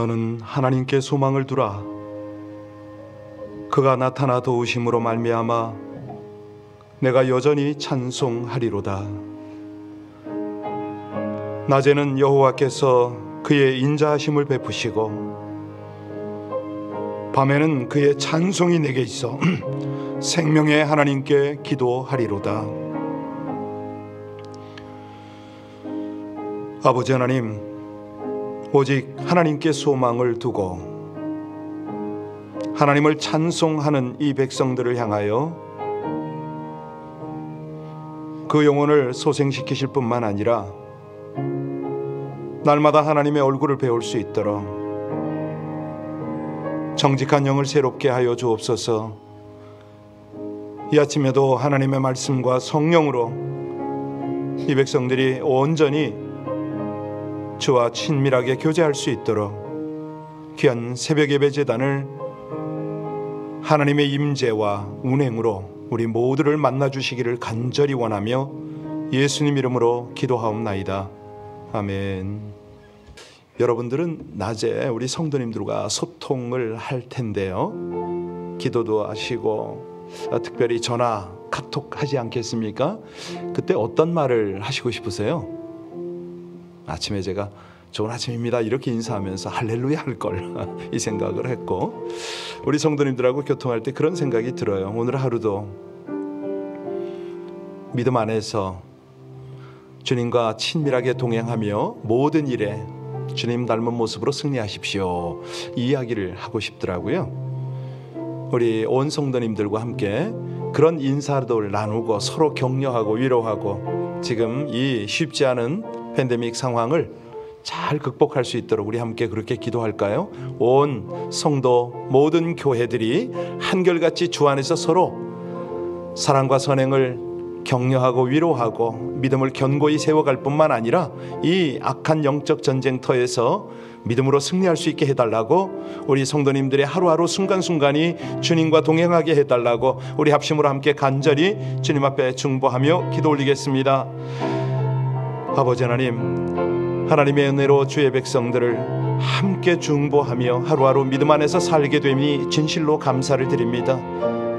너는 하나님께 소망을 두라. 그가 나타나 도우심으로 말미암아 내가 여전히 찬송하리로다. 낮에는 여호와께서 그의 인자하심을 베푸시고 밤에는 그의 찬송이 내게 있어 생명의 하나님께 기도하리로다. 아버지 하나님, 오직 하나님께 소망을 두고 하나님을 찬송하는 이 백성들을 향하여 그 영혼을 소생시키실 뿐만 아니라 날마다 하나님의 얼굴을 배울 수 있도록 정직한 영을 새롭게 하여 주옵소서. 이 아침에도 하나님의 말씀과 성령으로 이 백성들이 온전히 주와 친밀하게 교제할 수 있도록 귀한 새벽 예배 제단을 하나님의 임재와 운행으로 우리 모두를 만나주시기를 간절히 원하며 예수님 이름으로 기도하옵나이다. 아멘. 여러분들은 낮에 우리 성도님들과 소통을 할 텐데요, 기도도 하시고 특별히 전화, 카톡 하지 않겠습니까? 그때 어떤 말을 하시고 싶으세요? 아침에 제가 좋은 아침입니다 이렇게 인사하면서 할렐루야 할 걸 이 생각을 했고, 우리 성도님들하고 교통할 때 그런 생각이 들어요. 오늘 하루도 믿음 안에서 주님과 친밀하게 동행하며 모든 일에 주님 닮은 모습으로 승리하십시오, 이 이야기를 하고 싶더라고요. 우리 온 성도님들과 함께 그런 인사를 나누고 서로 격려하고 위로하고 지금 이 쉽지 않은 팬데믹 상황을 잘 극복할 수 있도록 우리 함께 그렇게 기도할까요? 온 성도 모든 교회들이 한결같이 주 안에서 서로 사랑과 선행을 격려하고 위로하고 믿음을 견고히 세워갈 뿐만 아니라 이 악한 영적 전쟁터에서 믿음으로 승리할 수 있게 해달라고, 우리 성도님들의 하루하루 순간순간이 주님과 동행하게 해달라고 우리 합심으로 함께 간절히 주님 앞에 중보하며 기도 올리겠습니다. 아버지 하나님, 하나님의 은혜로 주의 백성들을 함께 중보하며 하루하루 믿음 안에서 살게 되니 진실로 감사를 드립니다.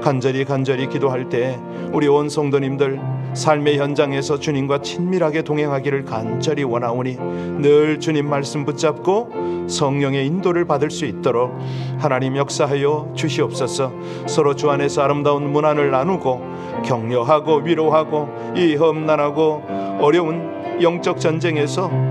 간절히 기도할 때 우리 온 성도님들 삶의 현장에서 주님과 친밀하게 동행하기를 간절히 원하오니 늘 주님 말씀 붙잡고 성령의 인도를 받을 수 있도록 하나님 역사하여 주시옵소서. 서로 주 안에서 아름다운 문안을 나누고 격려하고 위로하고 이 험난하고 어려운 영적 전쟁에서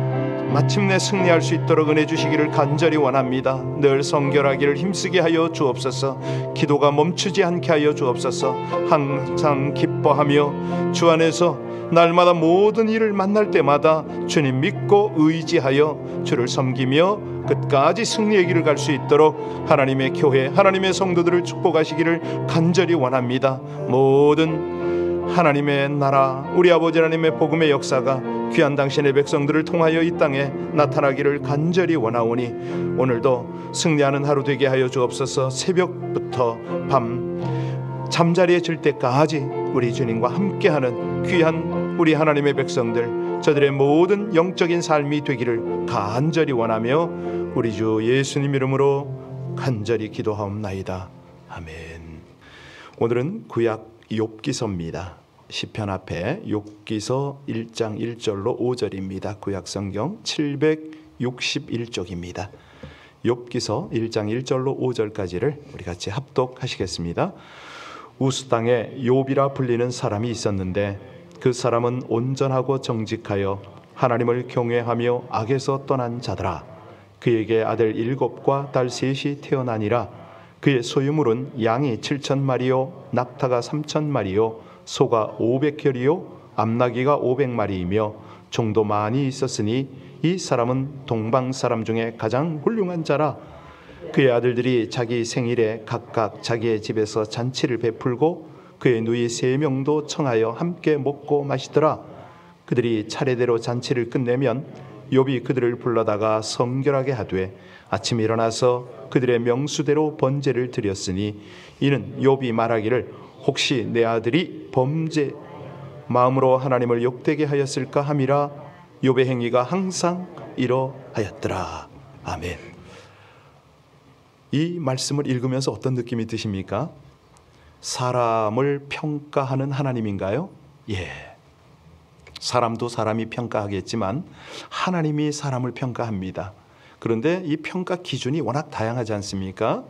마침내 승리할 수 있도록 은혜 주시기를 간절히 원합니다. 늘 성결하기를 힘쓰게 하여 주옵소서. 기도가 멈추지 않게 하여 주옵소서. 항상 기뻐하며 주 안에서 날마다 모든 일을 만날 때마다 주님 믿고 의지하여 주를 섬기며 끝까지 승리의 길을 갈 수 있도록 하나님의 교회, 하나님의 성도들을 축복하시기를 간절히 원합니다. 모든 하나님의 나라, 우리 아버지 하나님의 복음의 역사가 귀한 당신의 백성들을 통하여 이 땅에 나타나기를 간절히 원하오니 오늘도 승리하는 하루 되게 하여 주옵소서. 새벽부터 밤 잠자리에 들 때까지 우리 주님과 함께하는 귀한 우리 하나님의 백성들, 저들의 모든 영적인 삶이 되기를 간절히 원하며 우리 주 예수님 이름으로 간절히 기도하옵나이다. 아멘. 오늘은 구약 욥기서입니다. 시편 앞에 욥기서 1장 1절로 5절입니다. 구약성경 761쪽입니다. 욥기서 1장 1절로 5절까지를 우리 같이 합독하시겠습니다. 우스 땅에 욥이라 불리는 사람이 있었는데 그 사람은 온전하고 정직하여 하나님을 경외하며 악에서 떠난 자더라. 그에게 아들 7과 딸 3이 태어나니라. 그의 소유물은 양이 7,000마리요 낙타가 3,000마리요 소가 500혈이요 암나귀가 500마리이며 종도 많이 있었으니 이 사람은 동방 사람 중에 가장 훌륭한 자라. 그의 아들들이 자기 생일에 각각 자기의 집에서 잔치를 베풀고 그의 누이 3명도 청하여 함께 먹고 마시더라. 그들이 차례대로 잔치를 끝내면 욥이 그들을 불러다가 성결하게 하되 아침에 일어나서 그들의 명수대로 번제를 드렸으니 이는 욥이 말하기를 혹시 내 아들이 범죄 마음으로 하나님을 욕되게 하였을까 함이라. 욥의 행위가 항상 이러하였더라. 아멘. 이 말씀을 읽으면서 어떤 느낌이 드십니까? 사람을 평가하는 하나님인가요? 예. 사람도 사람이 평가하겠지만 하나님이 사람을 평가합니다. 그런데 이 평가 기준이 워낙 다양하지 않습니까?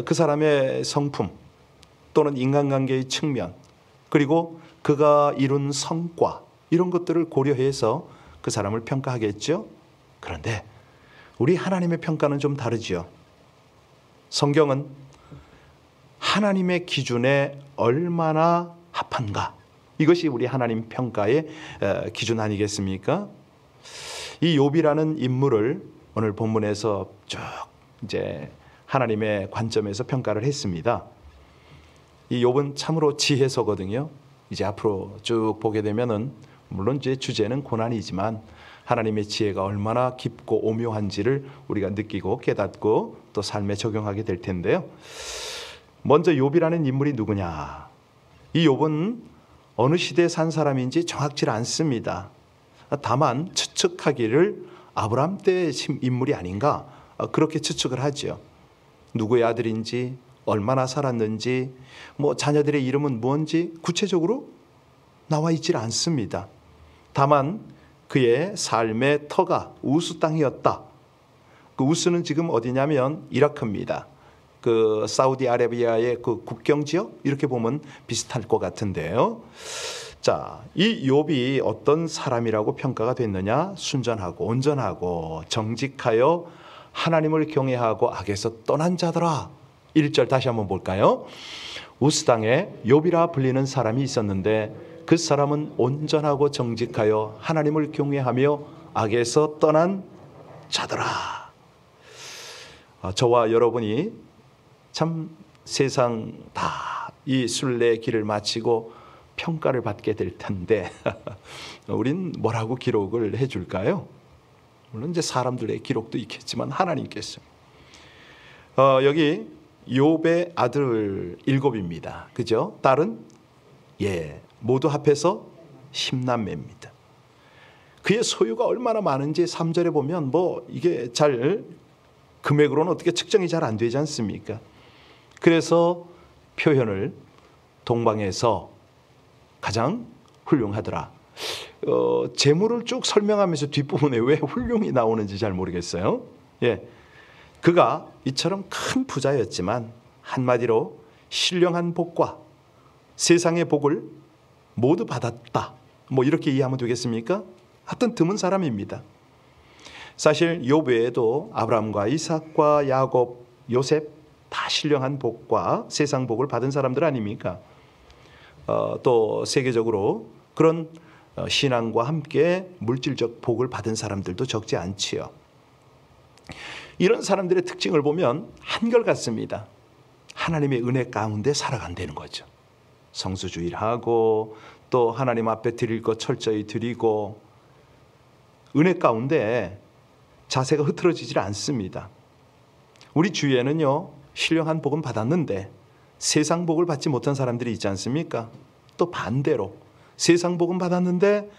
그 사람의 성품 또는 인간관계의 측면, 그리고 그가 이룬 성과, 이런 것들을 고려해서 그 사람을 평가하겠죠. 그런데 우리 하나님의 평가는 좀 다르죠. 성경은 하나님의 기준에 얼마나 합한가, 이것이 우리 하나님 평가의 기준 아니겠습니까? 이 욥이라는 인물을 오늘 본문에서 쭉 이제 하나님의 관점에서 평가를 했습니다. 이 욥은 참으로 지혜서거든요. 이제 앞으로 쭉 보게 되면은 물론 이제 주제는 고난이지만 하나님의 지혜가 얼마나 깊고 오묘한지를 우리가 느끼고 깨닫고 또 삶에 적용하게 될 텐데요. 먼저 욥이라는 인물이 누구냐? 이 욥은 어느 시대에 산 사람인지 정확치 않습니다. 다만 추측하기를 아브라함 때의 인물이 아닌가, 그렇게 추측을 하죠. 누구의 아들인지, 얼마나 살았는지, 뭐 자녀들의 이름은 뭔지 구체적으로 나와 있질 않습니다. 다만 그의 삶의 터가 우스 땅이었다. 그 우스는 지금 어디냐면 이라크입니다. 그 사우디아라비아의 그 국경 지역, 이렇게 보면 비슷할 것 같은데요. 자, 이 욥이 어떤 사람이라고 평가가 됐느냐? 순전하고 온전하고 정직하여 하나님을 경외하고 악에서 떠난 자더라. 1절 다시 한번 볼까요? 우스 땅에 욥이라 불리는 사람이 있었는데 그 사람은 온전하고 정직하여 하나님을 경외하며 악에서 떠난 자더라. 저와 여러분이 참 세상 다 이 순례의 길을 마치고 평가를 받게 될 텐데 우린 뭐라고 기록을 해줄까요? 물론 이제 사람들의 기록도 있겠지만 하나님께서 여기 욥의 아들 7입니다. 그죠? 딸은 모두 합해서 10남매입니다. 그의 소유가 얼마나 많은지 3절에 보면 뭐 이게 잘 금액으로는 어떻게 측정이 잘 안 되지 않습니까? 그래서 표현을 동방에서 가장 훌륭하더라. 재물을 쭉 설명하면서 뒷부분에 왜 훌륭이 나오는지 잘 모르겠어요. 그가 이처럼 큰 부자였지만 한마디로 신령한 복과 세상의 복을 모두 받았다. 뭐 이렇게 이해하면 되겠습니까? 하여튼 드문 사람입니다. 사실 욥 외에도 아브라함과 이삭과 야곱, 요셉 다 신령한 복과 세상 복을 받은 사람들 아닙니까? 또 세계적으로 그런 신앙과 함께 물질적 복을 받은 사람들도 적지 않지요. 이런 사람들의 특징을 보면 한결같습니다. 하나님의 은혜 가운데 살아간다는 거죠. 성수주의를 하고 또 하나님 앞에 드릴 것 철저히 드리고 은혜 가운데 자세가 흐트러지질 않습니다. 우리 주위에는요, 신령한 복은 받았는데 세상 복을 받지 못한 사람들이 있지 않습니까? 또 반대로 세상 복은 받았는데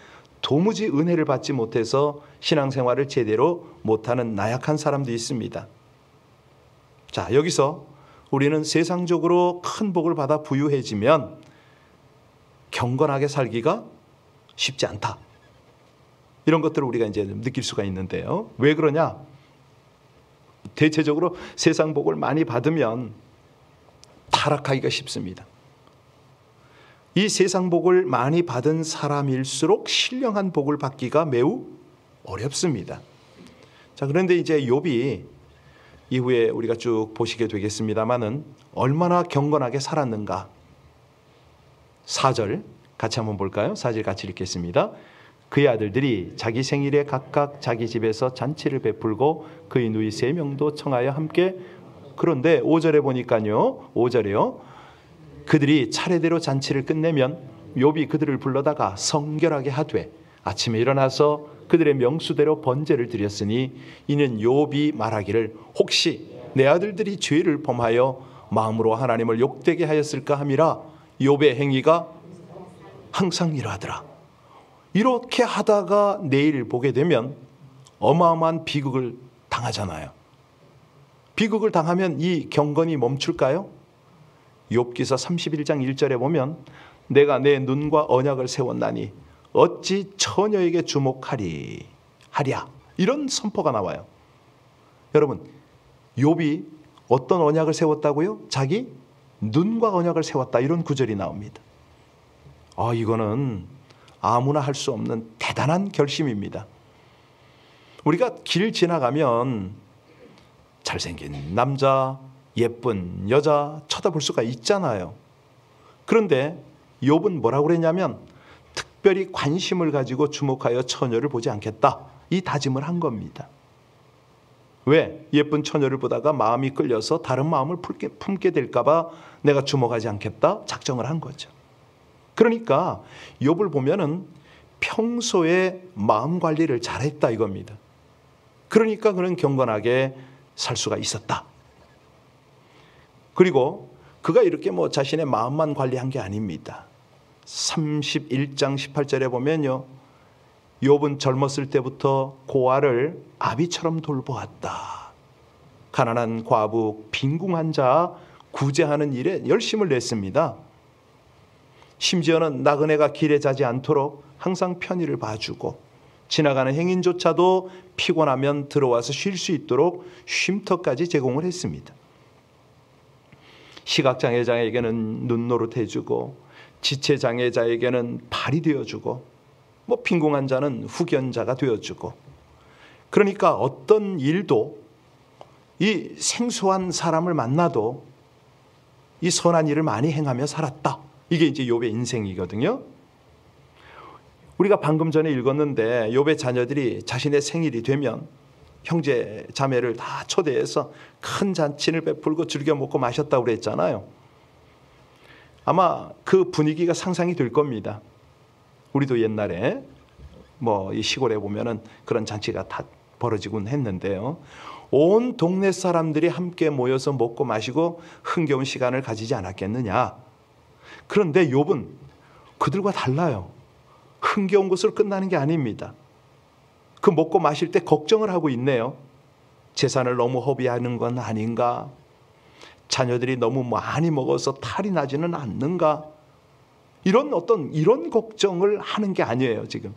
도무지 은혜를 받지 못해서 신앙생활을 제대로 못하는 나약한 사람도 있습니다. 자, 여기서 우리는 세상적으로 큰 복을 받아 부유해지면 경건하게 살기가 쉽지 않다. 이런 것들을 우리가 이제 느낄 수가 있는데요. 왜 그러냐? 대체적으로 세상 복을 많이 받으면 타락하기가 쉽습니다. 이 세상 복을 많이 받은 사람일수록 신령한 복을 받기가 매우 어렵습니다. 자, 그런데 이제 욥이 이후에 우리가 쭉 보시게 되겠습니다만은 얼마나 경건하게 살았는가. 4절 같이 한번 볼까요? 4절 같이 읽겠습니다. 그의 아들들이 자기 생일에 각각 자기 집에서 잔치를 베풀고 그의 누이 3명도 청하여 함께. 그런데 5절에 보니까요, 5절에요, 그들이 차례대로 잔치를 끝내면 욥이 그들을 불러다가 성결하게 하되 아침에 일어나서 그들의 명수대로 번제를 드렸으니 이는 욥이 말하기를 혹시 내 아들들이 죄를 범하여 마음으로 하나님을 욕되게 하였을까 함이라. 욥의 행위가 항상 이러하더라. 이렇게 하다가 내일 보게 되면 어마어마한 비극을 당하잖아요. 비극을 당하면 이 경건이 멈출까요? 욥기서 31장 1절에 보면 내가 내 눈과 언약을 세웠나니 어찌 처녀에게 주목하랴 이런 선포가 나와요. 여러분, 욥이 어떤 언약을 세웠다고요? 자기 눈과 언약을 세웠다, 이런 구절이 나옵니다. 이거는 아무나 할 수 없는 대단한 결심입니다. 우리가 길 지나가면 잘생긴 남자, 예쁜 여자 쳐다볼 수가 있잖아요. 그런데 욥은 뭐라고 그랬냐면 특별히 관심을 가지고 주목하여 처녀를 보지 않겠다, 이 다짐을 한 겁니다. 왜? 예쁜 처녀를 보다가 마음이 끌려서 다른 마음을 품게 될까 봐 내가 주목하지 않겠다 작정을 한 거죠. 그러니까 욥을 보면은 평소에 마음 관리를 잘했다 이겁니다. 그러니까 그는 경건하게 살 수가 있었다. 그리고 그가 이렇게 자신의 마음만 관리한 게 아닙니다. 31장 18절에 보면요, 욥은 젊었을 때부터 고아를 아비처럼 돌보았다. 가난한 과부, 빈궁한 자 구제하는 일에 열심을 냈습니다. 심지어는 나그네가 길에 자지 않도록 항상 편의를 봐주고 지나가는 행인조차도 피곤하면 들어와서 쉴 수 있도록 쉼터까지 제공을 했습니다. 시각장애자에게는 눈노릇 해주고 지체장애자에게는 발이 되어주고 빈궁한 자는 후견자가 되어주고, 그러니까 어떤 일도 이 생소한 사람을 만나도 이 선한 일을 많이 행하며 살았다. 이게 이제 욥의 인생이거든요. 우리가 방금 전에 읽었는데 욥의 자녀들이 자신의 생일이 되면 형제 자매를 다 초대해서 큰 잔치를 베풀고 즐겨 먹고 마셨다고 그랬잖아요. 아마 그 분위기가 상상이 될 겁니다. 우리도 옛날에 이 시골에 보면은 그런 잔치가 다 벌어지곤 했는데요. 온 동네 사람들이 함께 모여서 먹고 마시고 흥겨운 시간을 가지지 않았겠느냐. 그런데 욥은 그들과 달라요. 흥겨운 것으로 끝나는 게 아닙니다. 그 먹고 마실 때 걱정을 하고 있네요. 재산을 너무 허비하는 건 아닌가? 자녀들이 너무 많이 먹어서 탈이 나지는 않는가? 이런 걱정을 하는 게 아니에요, 지금.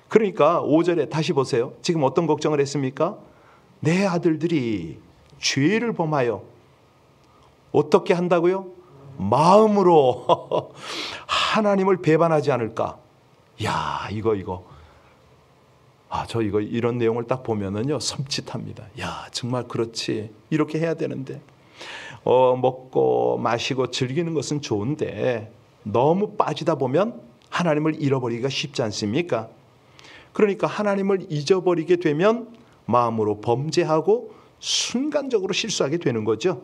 그러니까 5절에 다시 보세요. 지금 어떤 걱정을 했습니까? 내 아들들이 죄를 범하여 어떻게 한다고요? 마음으로 하나님을 배반하지 않을까? 야, 이거 이런 내용을 딱 보면은요, 섬찟합니다. 야, 정말 그렇지. 이렇게 해야 되는데. 먹고 마시고 즐기는 것은 좋은데 너무 빠지다 보면 하나님을 잃어버리기가 쉽지 않습니까? 그러니까 하나님을 잊어버리게 되면 마음으로 범죄하고 순간적으로 실수하게 되는 거죠.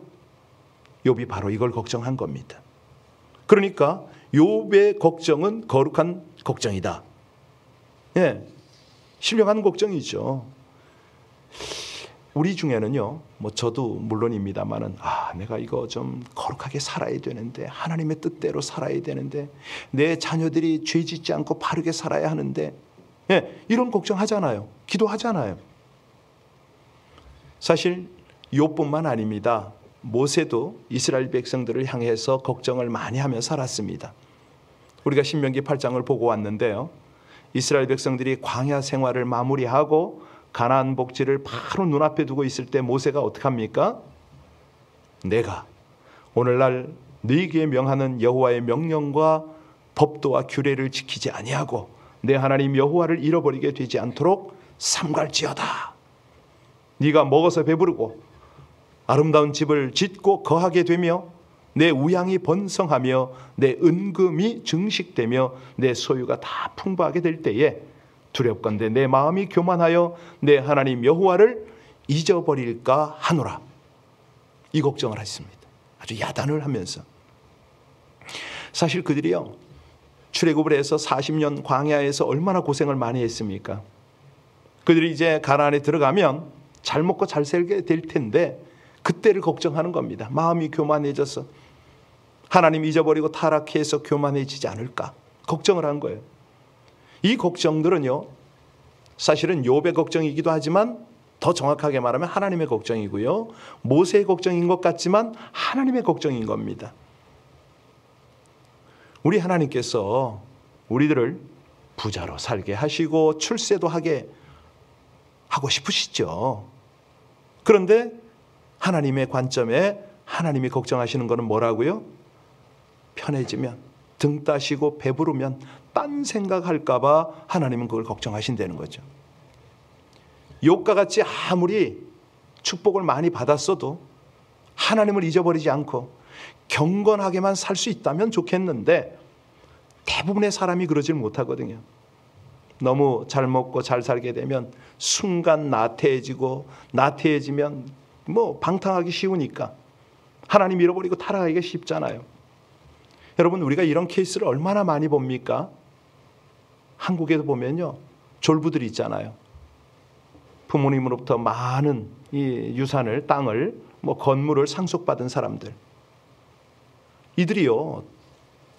욥이 바로 이걸 걱정한 겁니다. 그러니까 욥의 걱정은 거룩한 걱정이다. 예, 신령한 걱정이죠. 우리 중에는요, 저도 물론입니다만은 내가 이거 좀 거룩하게 살아야 되는데, 하나님의 뜻대로 살아야 되는데, 내 자녀들이 죄 짓지 않고 바르게 살아야 하는데, 이런 걱정하잖아요. 기도하잖아요. 사실 욥뿐만 아닙니다. 모세도 이스라엘 백성들을 향해서 걱정을 많이 하며 살았습니다. 우리가 신명기 8장을 보고 왔는데요, 이스라엘 백성들이 광야 생활을 마무리하고 가나안 복지를 바로 눈앞에 두고 있을 때 모세가 어떻게 합니까? 내가 오늘날 너희에게 명하는 여호와의 명령과 법도와 규례를 지키지 아니하고 내 하나님 여호와를 잃어버리게 되지 않도록 삼갈지어다. 네가 먹어서 배부르고 아름다운 집을 짓고 거하게 되며 내 우양이 번성하며 내 은금이 증식되며 내 소유가 다 풍부하게 될 때에 두렵건대 내 마음이 교만하여 내 하나님 여호와를 잊어버릴까 하노라. 이 걱정을 했습니다. 아주 야단을 하면서. 사실 그들이요, 출애굽을 해서 40년 광야에서 얼마나 고생을 많이 했습니까? 그들이 이제 가나안에 들어가면 잘 먹고 잘 살게 될 텐데 그때를 걱정하는 겁니다. 마음이 교만해져서 하나님 잊어버리고 타락해서 교만해지지 않을까 걱정을 한 거예요. 이 걱정들은요, 사실은 욥의 걱정이기도 하지만 더 정확하게 말하면 하나님의 걱정이고요. 모세의 걱정인 것 같지만 하나님의 걱정인 겁니다. 우리 하나님께서 우리들을 부자로 살게 하시고 출세도 하고 싶으시죠. 그런데 하나님의 관점에 하나님이 걱정하시는 것은 뭐라고요? 편해지면, 등 따시고 배부르면 딴 생각할까 봐 하나님은 그걸 걱정하신다는 거죠. 욥과 같이 아무리 축복을 많이 받았어도 하나님을 잊어버리지 않고 경건하게만 살 수 있다면 좋겠는데 대부분의 사람이 그러질 못하거든요. 너무 잘 먹고 잘 살게 되면 순간 나태해지면 방탕하기 쉬우니까 하나님 잃어버리고 타락하기가 쉽잖아요. 여러분, 우리가 이런 케이스를 얼마나 많이 봅니까? 한국에도 보면요, 졸부들이 있잖아요. 부모님으로부터 많은 이 유산을, 땅을, 건물을 상속받은 사람들. 이들이요,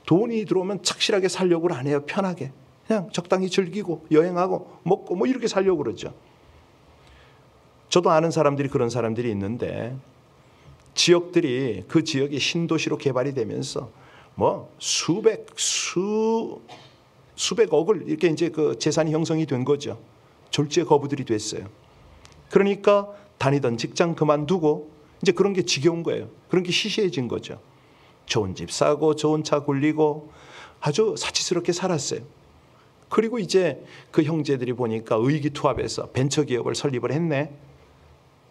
돈이 들어오면 착실하게 살려고 안 해요. 편하게 그냥 적당히 즐기고 여행하고 먹고 이렇게 살려고 그러죠. 저도 아는 사람들이 그런 사람들이 있는데, 지역들이 그 지역이 신도시로 개발이 되면서 수백억을 이렇게 이제 그 재산이 형성이 된 거죠. 졸지에 거부들이 됐어요. 그러니까 다니던 직장 그만두고 이제 그런 게 지겨운 거예요. 그런 게 시시해진 거죠. 좋은 집 사고 좋은 차 굴리고 아주 사치스럽게 살았어요. 그리고 이제 그 형제들이 보니까 의기투합해서 벤처기업을 설립을 했네.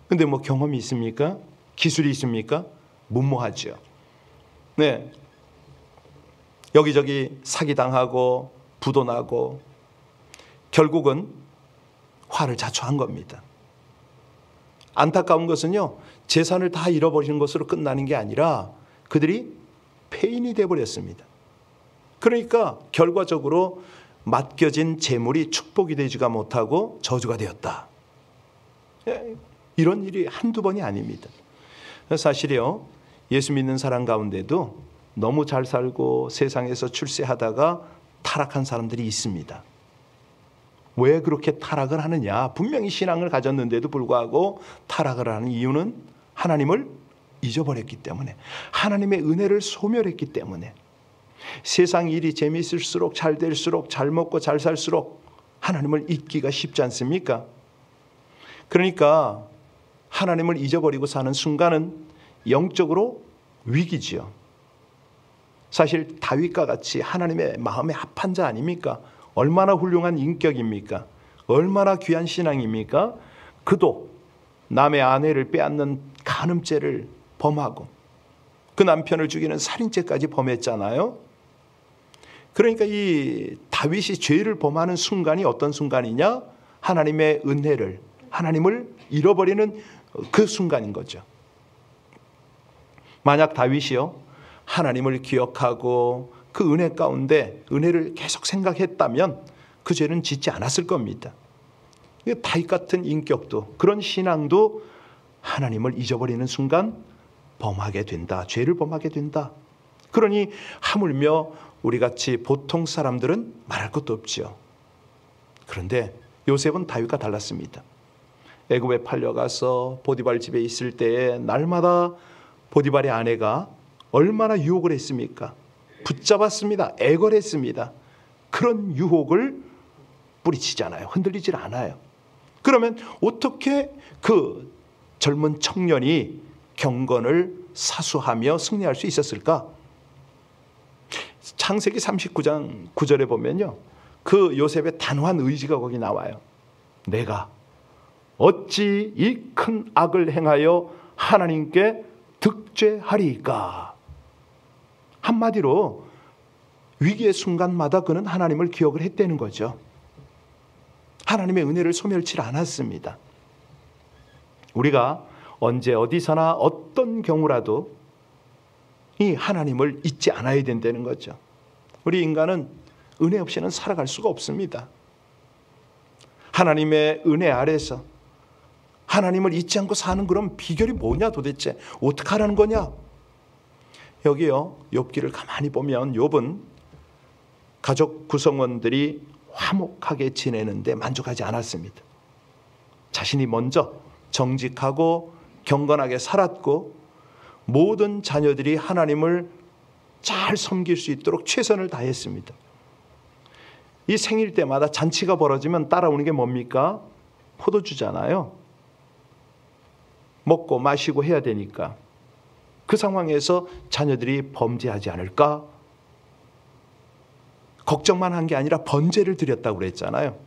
근데 경험이 있습니까? 기술이 있습니까? 무모하죠. 네. 여기저기 사기당하고 부도나고 결국은 화를 자초한 겁니다. 안타까운 것은요, 재산을 다 잃어버리는 것으로 끝나는 게 아니라 그들이 폐인이 되어버렸습니다. 그러니까 결과적으로 맡겨진 재물이 축복이 되지가 못하고 저주가 되었다. 이런 일이 한두 번이 아닙니다. 사실이요, 예수 믿는 사람 가운데도 너무 잘 살고 세상에서 출세하다가 타락한 사람들이 있습니다. 왜 그렇게 타락을 하느냐? 분명히 신앙을 가졌는데도 불구하고 타락을 하는 이유는 하나님을 잊어버렸기 때문에, 하나님의 은혜를 소멸했기 때문에. 세상 일이 재미있을수록, 잘 될수록, 잘 먹고 잘 살수록 하나님을 잊기가 쉽지 않습니까? 그러니까 하나님을 잊어버리고 사는 순간은 영적으로 위기지요. 사실 다윗과 같이 하나님의 마음에 합한 자 아닙니까? 얼마나 훌륭한 인격입니까? 얼마나 귀한 신앙입니까? 그도 남의 아내를 빼앗는 간음죄를 범하고 그 남편을 죽이는 살인죄까지 범했잖아요. 그러니까 이 다윗이 죄를 범하는 순간이 어떤 순간이냐? 하나님의 은혜를, 하나님을 잃어버리는 그 순간인 거죠. 만약 다윗이요, 하나님을 기억하고 그 은혜 가운데 은혜를 계속 생각했다면 그 죄는 짓지 않았을 겁니다. 다윗 같은 인격도, 그런 신앙도 하나님을 잊어버리는 순간 범하게 된다. 죄를 범하게 된다. 그러니 하물며 우리같이 보통 사람들은 말할 것도 없지요. 그런데 요셉은 다윗과 달랐습니다. 애굽에 팔려가서 보디발 집에 있을 때에 날마다 보디발의 아내가 얼마나 유혹을 했습니까? 붙잡았습니다. 애걸했습니다. 그런 유혹을 뿌리치잖아요. 흔들리질 않아요. 그러면 어떻게 그 젊은 청년이 경건을 사수하며 승리할 수 있었을까? 창세기 39장 9절에 보면요, 그 요셉의 단호한 의지가 거기 나와요. 내가 어찌 이 큰 악을 행하여 하나님께 득죄하리까? 한마디로 위기의 순간마다 그는 하나님을 기억을 했다는 거죠. 하나님의 은혜를 소멸치 않았습니다. 우리가 언제 어디서나 어떤 경우라도 이 하나님을 잊지 않아야 된다는 거죠. 우리 인간은 은혜 없이는 살아갈 수가 없습니다. 하나님의 은혜 아래서 하나님을 잊지 않고 사는 그런 비결이 뭐냐 도대체? 어떻게 하라는 거냐? 여기요, 욥기를 가만히 보면 욥은 가족 구성원들이 화목하게 지내는데 만족하지 않았습니다. 자신이 먼저 정직하고 경건하게 살았고 모든 자녀들이 하나님을 잘 섬길 수 있도록 최선을 다했습니다. 이 생일 때마다 잔치가 벌어지면 따라오는 게 뭡니까? 포도주잖아요. 먹고 마시고 해야 되니까. 그 상황에서 자녀들이 범죄하지 않을까? 걱정만 한 게 아니라 번제를 드렸다고 그랬잖아요.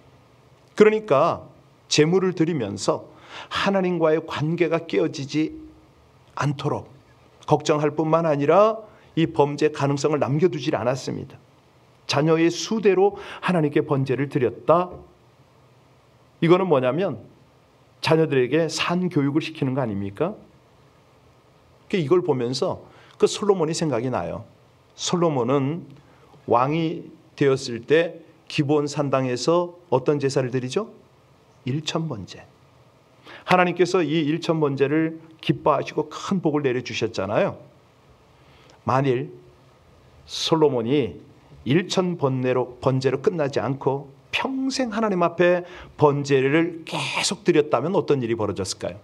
그러니까 제물을 드리면서 하나님과의 관계가 깨어지지 않도록 걱정할 뿐만 아니라 이 범죄 가능성을 남겨두질 않았습니다. 자녀의 수대로 하나님께 번제를 드렸다. 이거는 뭐냐면 자녀들에게 산 교육을 시키는 거 아닙니까? 이걸 보면서 그 솔로몬이 생각이 나요. 솔로몬은 왕이 되었을 때 기브온 산당에서 어떤 제사를 드리죠? 일천번제. 하나님께서 이 일천번제를 기뻐하시고 큰 복을 내려주셨잖아요. 만일 솔로몬이 번제로 끝나지 않고 평생 하나님 앞에 번제를 계속 드렸다면 어떤 일이 벌어졌을까요?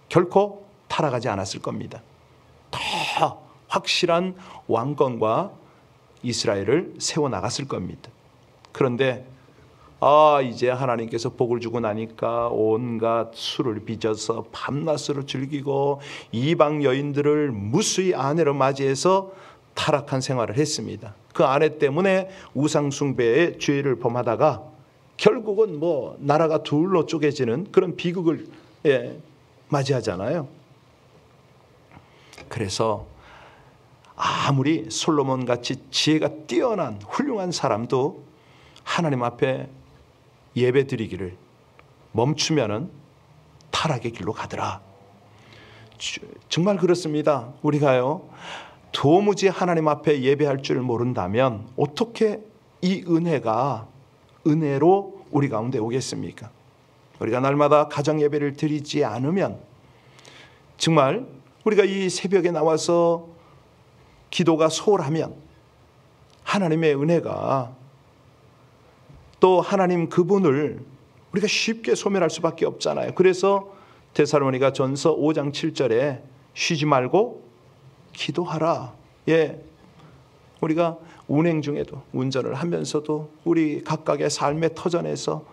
결코 타락하지 않았을 겁니다. 더 확실한 왕권과 이스라엘을 세워나갔을 겁니다. 그런데 이제 하나님께서 복을 주고 나니까 온갖 술을 빚어서 밤낮으로 즐기고 이방 여인들을 무수히 아내로 맞이해서 타락한 생활을 했습니다. 그 아내 때문에 우상숭배의 죄를 범하다가 결국은 나라가 둘로 쪼개지는 그런 비극을 맞이하잖아요. 그래서 아무리 솔로몬 같이 지혜가 뛰어난 훌륭한 사람도 하나님 앞에 예배 드리기를 멈추면은 타락의 길로 가더라. 정말 그렇습니다. 우리가요 도무지 하나님 앞에 예배할 줄 모른다면 어떻게 이 은혜로 우리 가운데 오겠습니까? 우리가 날마다 가정 예배를 드리지 않으면 정말 우리가 이 새벽에 나와서 기도가 소홀하면 하나님의 은혜가 또 하나님 그분을 우리가 쉽게 소멸할 수밖에 없잖아요. 그래서 데살로니가 전서 5장 7절에 쉬지 말고 기도하라. 우리가 운행 중에도 운전을 하면서도 우리 각각의 삶의 터전에서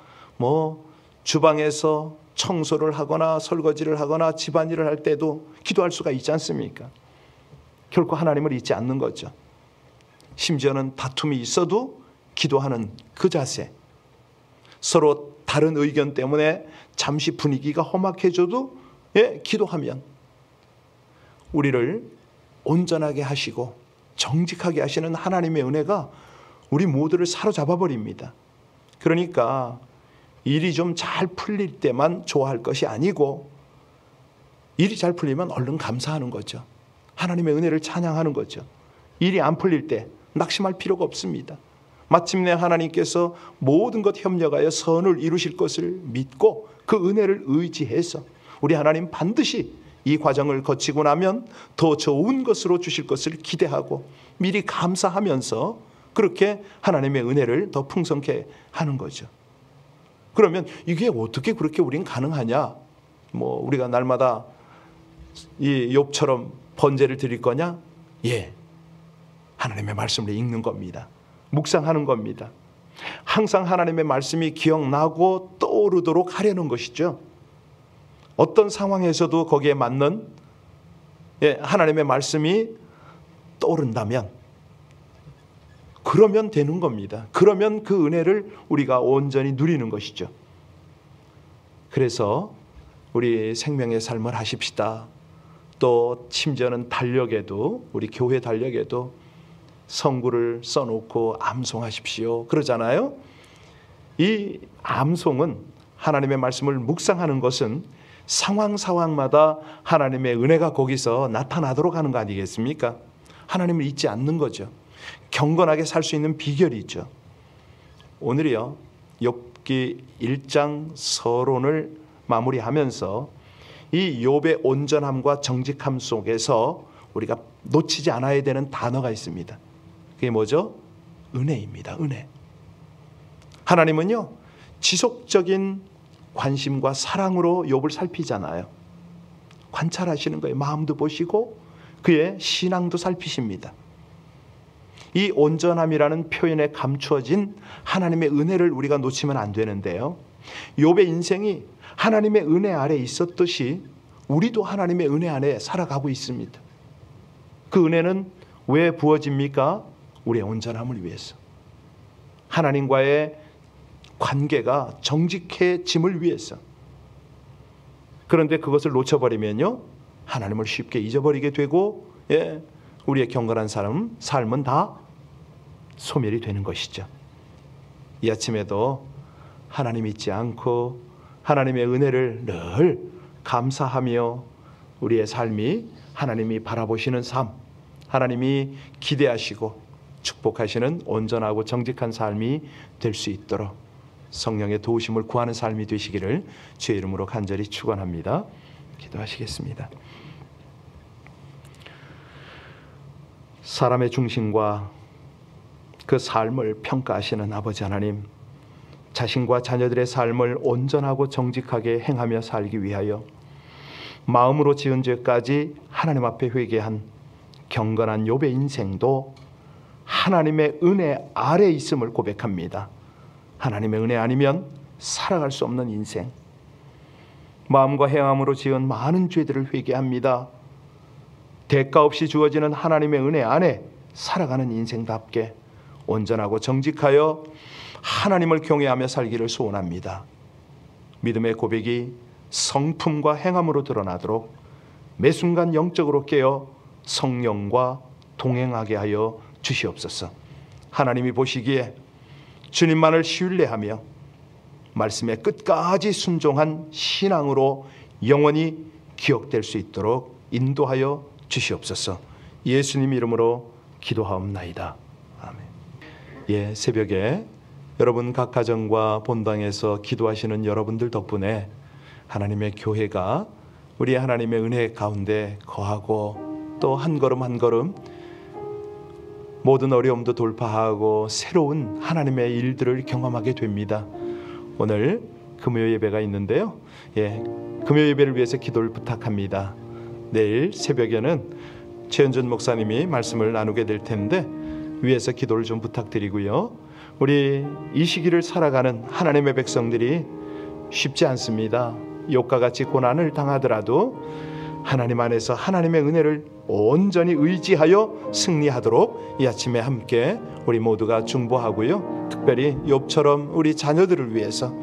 주방에서 청소를 하거나 설거지를 하거나 집안일을 할 때도 기도할 수가 있지 않습니까? 결코 하나님을 잊지 않는 거죠. 심지어는 다툼이 있어도 기도하는 그 자세, 서로 다른 의견 때문에 잠시 분위기가 험악해져도 기도하면 우리를 온전하게 하시고 정직하게 하시는 하나님의 은혜가 우리 모두를 사로잡아 버립니다. 그러니까 일이 좀 잘 풀릴 때만 좋아할 것이 아니고 일이 잘 풀리면 얼른 감사하는 거죠. 하나님의 은혜를 찬양하는 거죠. 일이 안 풀릴 때 낙심할 필요가 없습니다. 마침내 하나님께서 모든 것 협력하여 선을 이루실 것을 믿고 그 은혜를 의지해서 우리 하나님 반드시 이 과정을 거치고 나면 더 좋은 것으로 주실 것을 기대하고 미리 감사하면서 그렇게 하나님의 은혜를 더 풍성케 하는 거죠. 그러면 이게 어떻게 그렇게 우린 가능하냐? 우리가 날마다 이 욥처럼 번제를 드릴 거냐? 하나님의 말씀을 읽는 겁니다. 묵상하는 겁니다. 항상 하나님의 말씀이 기억나고 떠오르도록 하려는 것이죠. 어떤 상황에서도 거기에 맞는 하나님의 말씀이 떠오른다면 그러면 되는 겁니다. 그러면 그 은혜를 우리가 온전히 누리는 것이죠. 그래서 우리 생명의 삶을 하십시다. 또 심지어는 달력에도 우리 교회 달력에도 성구를 써놓고 암송하십시오. 그러잖아요. 이 암송은 하나님의 말씀을 묵상하는 것은 상황마다 하나님의 은혜가 거기서 나타나도록 하는 거 아니겠습니까? 하나님을 잊지 않는 거죠. 경건하게 살 수 있는 비결이죠. 오늘이요 욥기 1장 서론을 마무리하면서 이 욥의 온전함과 정직함 속에서 우리가 놓치지 않아야 되는 단어가 있습니다. 그게 뭐죠? 은혜입니다. 은혜. 하나님은요 지속적인 관심과 사랑으로 욥을 살피잖아요. 관찰하시는 거예요. 마음도 보시고 그의 신앙도 살피십니다. 이 온전함이라는 표현에 감추어진 하나님의 은혜를 우리가 놓치면 안 되는데요. 욥의 인생이 하나님의 은혜 아래 있었듯이 우리도 하나님의 은혜 안에 살아가고 있습니다. 그 은혜는 왜 부어집니까? 우리의 온전함을 위해서. 하나님과의 관계가 정직해짐을 위해서. 그런데 그것을 놓쳐버리면요, 하나님을 쉽게 잊어버리게 되고, 우리의 경건한 삶은 다 소멸이 되는 것이죠. 이 아침에도 하나님 잊지 않고 하나님의 은혜를 늘 감사하며 우리의 삶이 하나님이 바라보시는 삶, 하나님이 기대하시고 축복하시는 온전하고 정직한 삶이 될 수 있도록 성령의 도우심을 구하는 삶이 되시기를 주의 이름으로 간절히 축원합니다. 기도하시겠습니다. 사람의 중심과 그 삶을 평가하시는 아버지 하나님, 자신과 자녀들의 삶을 온전하고 정직하게 행하며 살기 위하여 마음으로 지은 죄까지 하나님 앞에 회개한 경건한 욥의 인생도 하나님의 은혜 아래 있음을 고백합니다. 하나님의 은혜 아니면 살아갈 수 없는 인생, 마음과 행함으로 지은 많은 죄들을 회개합니다. 대가 없이 주어지는 하나님의 은혜 안에 살아가는 인생답게 온전하고 정직하여 하나님을 경외하며 살기를 소원합니다. 믿음의 고백이 성품과 행함으로 드러나도록 매 순간 영적으로 깨어 성령과 동행하게 하여 주시옵소서. 하나님이 보시기에 주님만을 신뢰하며 말씀의 끝까지 순종한 신앙으로 영원히 기억될 수 있도록 인도하여 주시옵소서. 예수님 이름으로 기도하옵나이다. 아멘. 새벽에 여러분 각 가정과 본당에서 기도하시는 여러분들 덕분에 하나님의 교회가 우리 하나님의 은혜 가운데 거하고 또 한 걸음 한 걸음 모든 어려움도 돌파하고 새로운 하나님의 일들을 경험하게 됩니다. 오늘 금요 예배가 있는데요. 금요 예배를 위해서 기도를 부탁합니다. 내일 새벽에는 최현준 목사님이 말씀을 나누게 될 텐데 위에서 기도를 좀 부탁드리고요. 우리 이 시기를 살아가는 하나님의 백성들이 쉽지 않습니다. 욥과 같이 고난을 당하더라도 하나님 안에서 하나님의 은혜를 온전히 의지하여 승리하도록 이 아침에 함께 우리 모두가 중보하고요. 특별히 욥처럼 우리 자녀들을 위해서,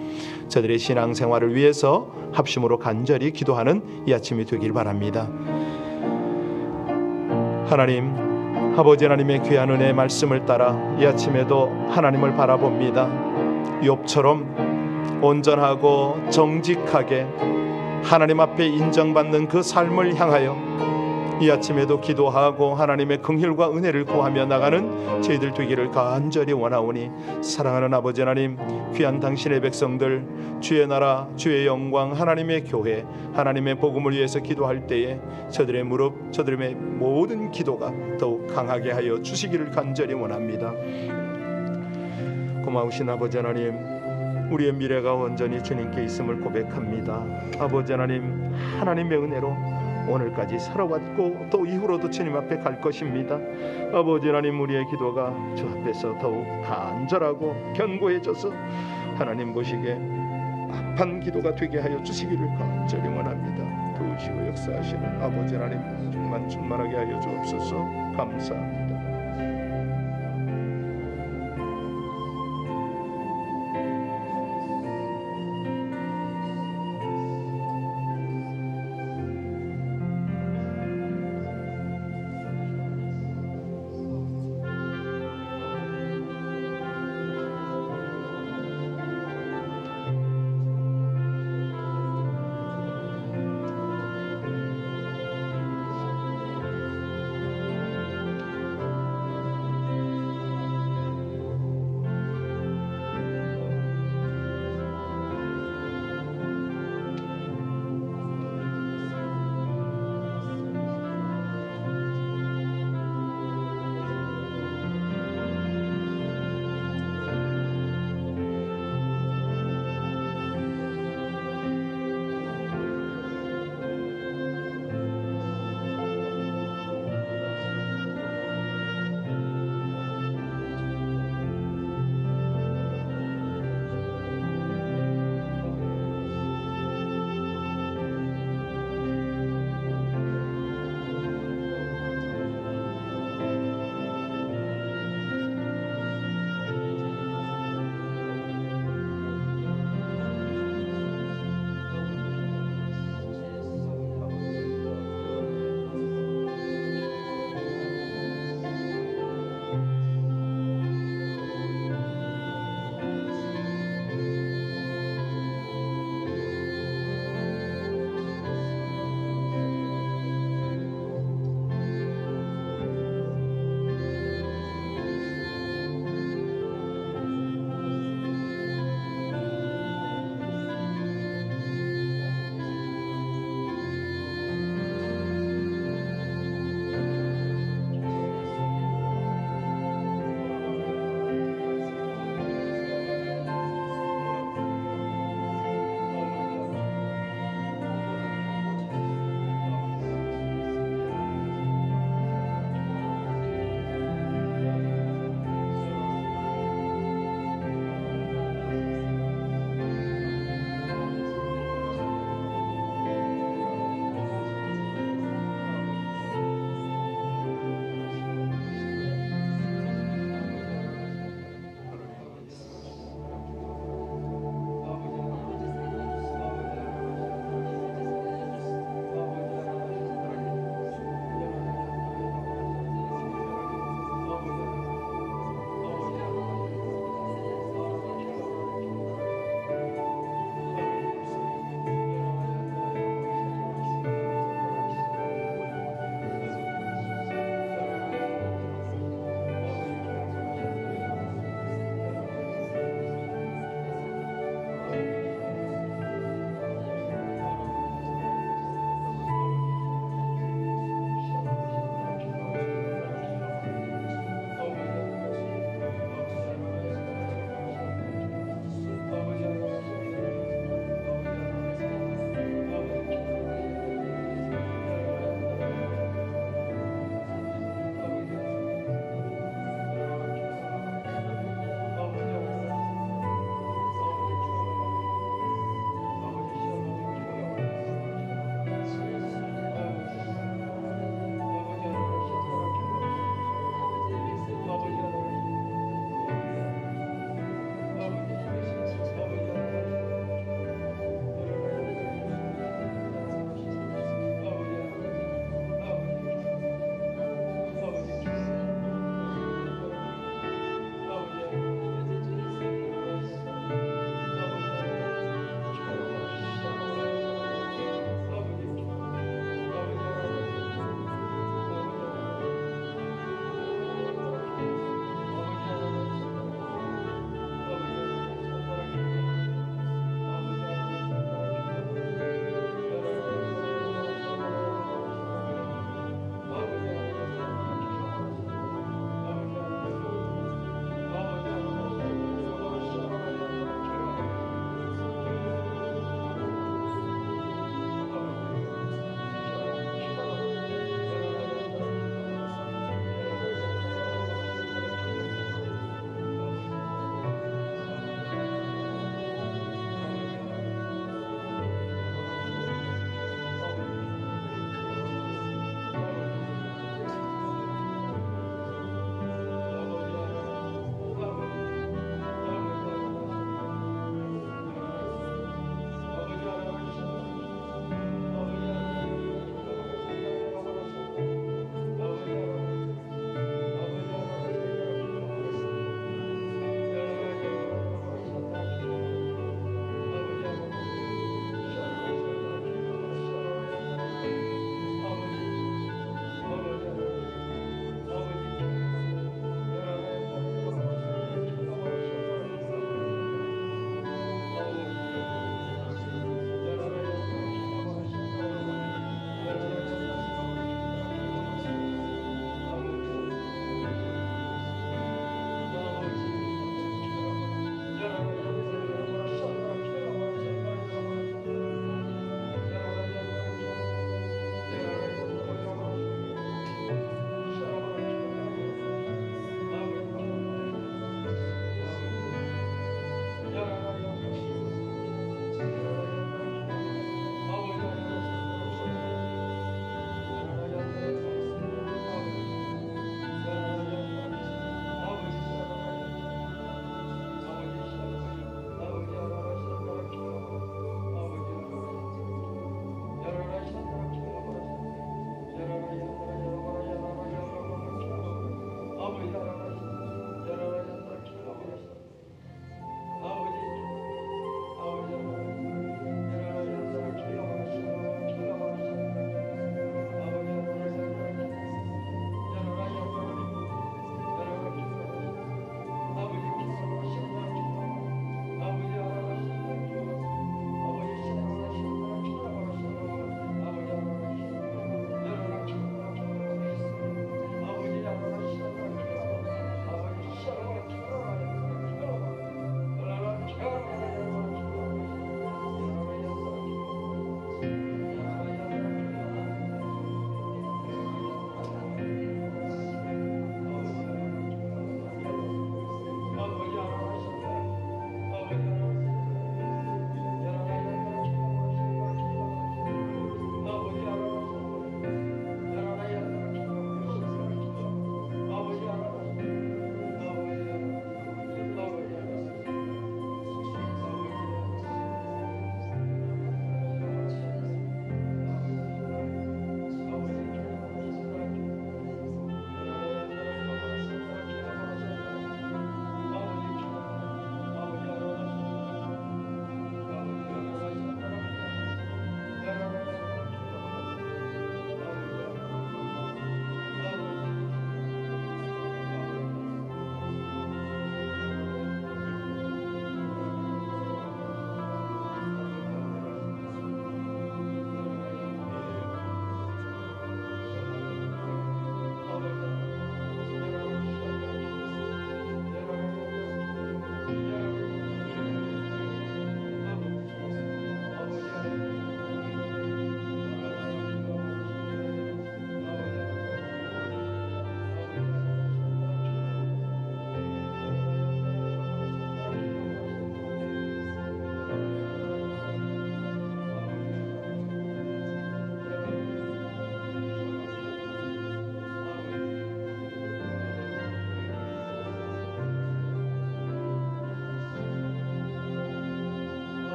저들의 신앙생활을 위해서 합심으로 간절히 기도하는 이 아침이 되길 바랍니다. 하나님, 아버지 하나님의 귀한 은혜의 말씀을 따라 이 아침에도 하나님을 바라봅니다. 욥처럼 온전하고 정직하게 하나님 앞에 인정받는 그 삶을 향하여 이 아침에도 기도하고 하나님의 긍휼과 은혜를 구하며 나가는 저희들 되기를 간절히 원하오니, 사랑하는 아버지 하나님, 귀한 당신의 백성들, 주의 나라, 주의 영광, 하나님의 교회, 하나님의 복음을 위해서 기도할 때에 저들의 무릎, 저들의 모든 기도가 더욱 강하게 하여 주시기를 간절히 원합니다. 고마우신 아버지 하나님, 우리의 미래가 온전히 주님께 있음을 고백합니다. 아버지 하나님, 하나님의 은혜로 오늘까지 살아왔고 또 이후로도 주님 앞에 갈 것입니다. 아버지 하나님, 우리의 기도가 주 앞에서 더욱 간절하고 견고해져서 하나님 보시기에 합한 기도가 되게 하여 주시기를 간절히 원합니다. 도우시고 역사하시는 아버지 하나님, 충만하게 하여 주옵소서. 감사합니다.